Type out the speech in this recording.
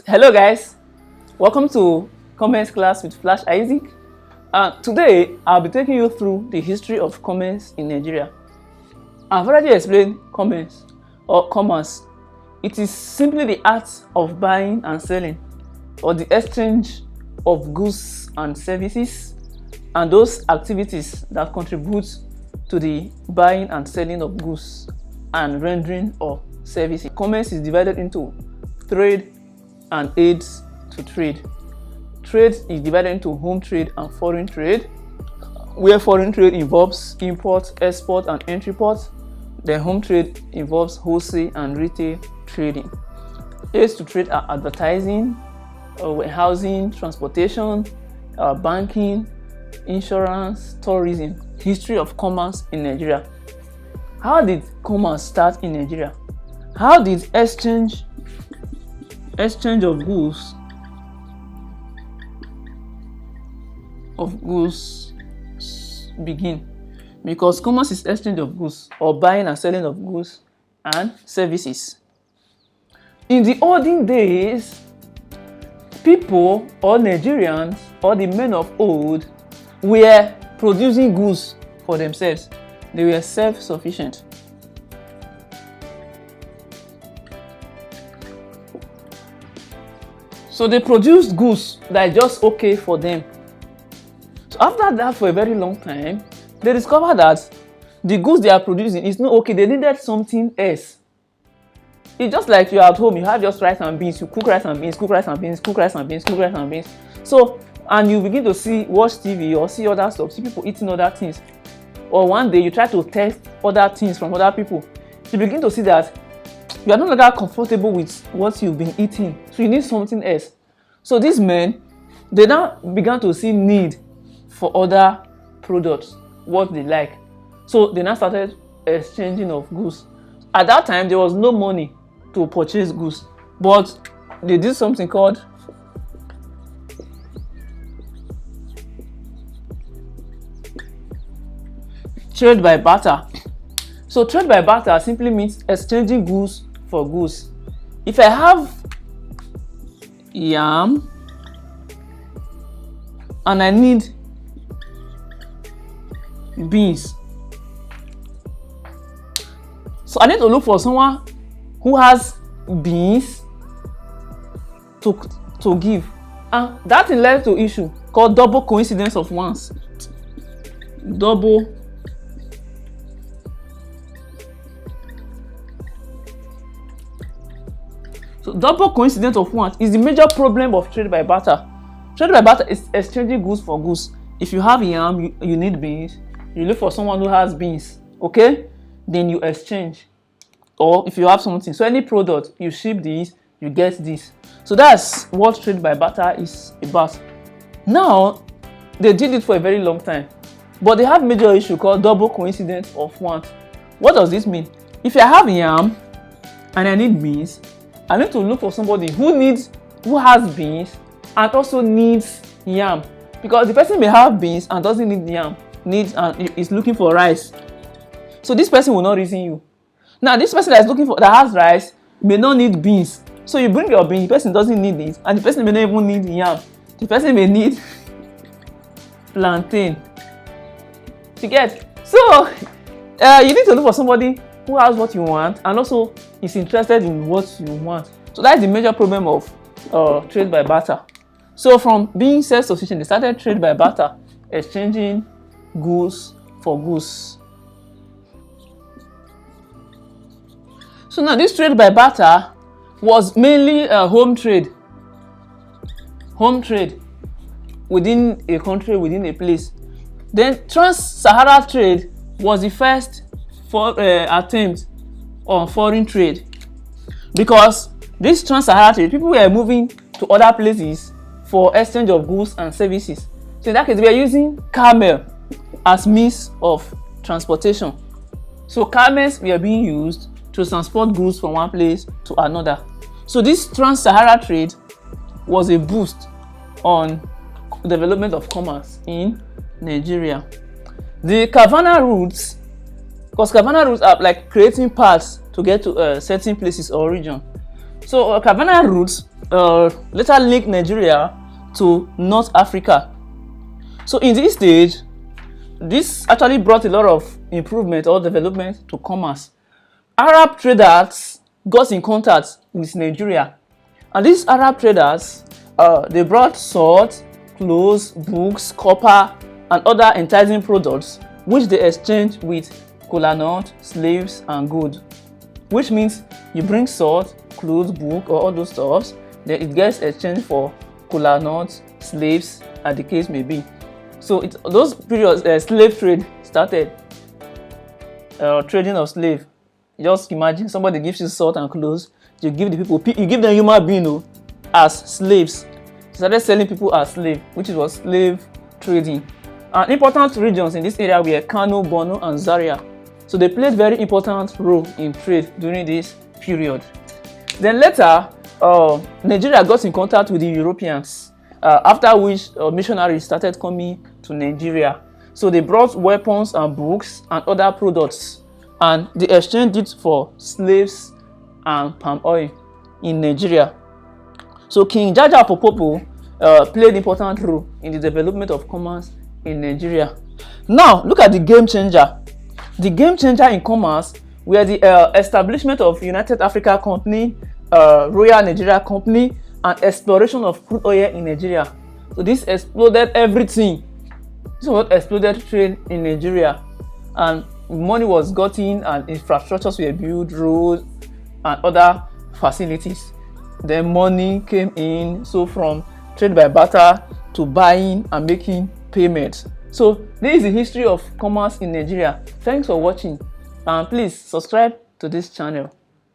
Hello guys, welcome to commerce class with Flash Isaac. Today I'll be taking you through the history of commerce in Nigeria. I've already explained commerce or commerce. It is simply the art of buying and selling, or the exchange of goods and services, and those activities that contribute to the buying and selling of goods and rendering of services. Commerce is divided into trade and aids to trade. Trade is divided into home trade and foreign trade, where foreign trade involves import, export, and entry port. Then home trade involves wholesale and retail trading. Aids to trade are advertising, warehousing, transportation, banking, insurance, tourism. History of commerce in Nigeria. How did commerce start in Nigeria? How did exchange of goods begin? Because commerce is exchange of goods, or buying and selling of goods and services. In the olden days, people or Nigerians or the men of old were producing goods for themselves. They were self-sufficient. So they produced goods that are just okay for them. So after that, for a very long time, they discovered that the goods they are producing is not okay. They needed something else. It's just like you're at home, you have just rice and beans, you cook rice and beans, cook rice and beans, cook rice and beans, cook rice and beans. So, and you begin to watch TV or see other stuff, see people eating other things. Or one day you try to test other things from other people. You begin to see that you are no longer comfortable with what you've been eating. So you need something else. So these men, they now began to see need for other products, what they like. So they now started exchanging of goods. At that time, there was no money to purchase goods, but they did something called trade by barter. So trade by barter simply means exchanging goods for goods. If I have yam and I need beans, so I need to look for someone who has beans to give, and that led to issue called double coincidence of wants. Double coincidence of wants is the major problem of trade by barter. Trade by barter is exchanging goods for goods. If you have yam, you need beans, you look for someone who has beans, okay? Then you exchange. Or if you have something, so any product, you ship this, you get this. So that's what trade by barter is about. Now, they did it for a very long time, but they have major issue called double coincidence of want. What does this mean? If I have yam and I need beans, I need to look for somebody who has beans and also needs yam, because the person may have beans and doesn't need yam, is looking for rice. So this person will not reason you. Now this person that has rice may not need beans. So you bring your beans, the person doesn't need it, and the person may not even need yam. The person may need plantain. To get. So you need to look for somebody who has what you want and also is interested in what you want. So that's the major problem of trade by barter. So from being self-sufficient, they started trade by barter, exchanging goods for goods. So now this trade by barter was mainly home trade within a country, within a place. Then trans-Sahara trade was the first attempt on foreign trade, because this trans-Sahara trade, people were moving to other places for exchange of goods and services. So in that case, we are using camel as means of transportation. So camels were being used to transport goods from one place to another. So this trans-Sahara trade was a boost on development of commerce in Nigeria. The caravan routes, because caravan routes are like creating paths to get to certain places or region. So caravan routes later linked Nigeria to North Africa. So in this stage, this actually brought a lot of improvement or development to commerce. Arab traders got in contact with Nigeria, and these Arab traders, they brought salt, clothes, books, copper, and other enticing products, which they exchanged with kola nut, slaves, and gold. Which means you bring salt, clothes, book, or all those stuffs, then it gets exchanged for kola nuts, slaves, as the case may be. So those periods, slave trade started. Trading of slave. Just imagine somebody gives you salt and clothes, you give the people, you give them human being as slaves. They started selling people as slaves, which was slave trading. And important regions in this area were Kano, Borno, and Zaria. So they played very important role in trade during this period. Then later, Nigeria got in contact with the Europeans, after which missionaries started coming to Nigeria. So they brought weapons and books and other products, and they exchanged it for slaves and palm oil in Nigeria. So King Jaja Popopo played important role in the development of commerce in Nigeria. Now look at the game changer. The game changer in commerce were the establishment of United Africa Company, Royal Nigeria Company, and exploration of crude oil in Nigeria. So this exploded everything. This was what exploded trade in Nigeria, and money was gotten and infrastructures were built, roads and other facilities. Then money came in, so from trade by barter to buying and making payments. So this is the history of commerce in Nigeria. Thanks for watching, and please subscribe to this channel.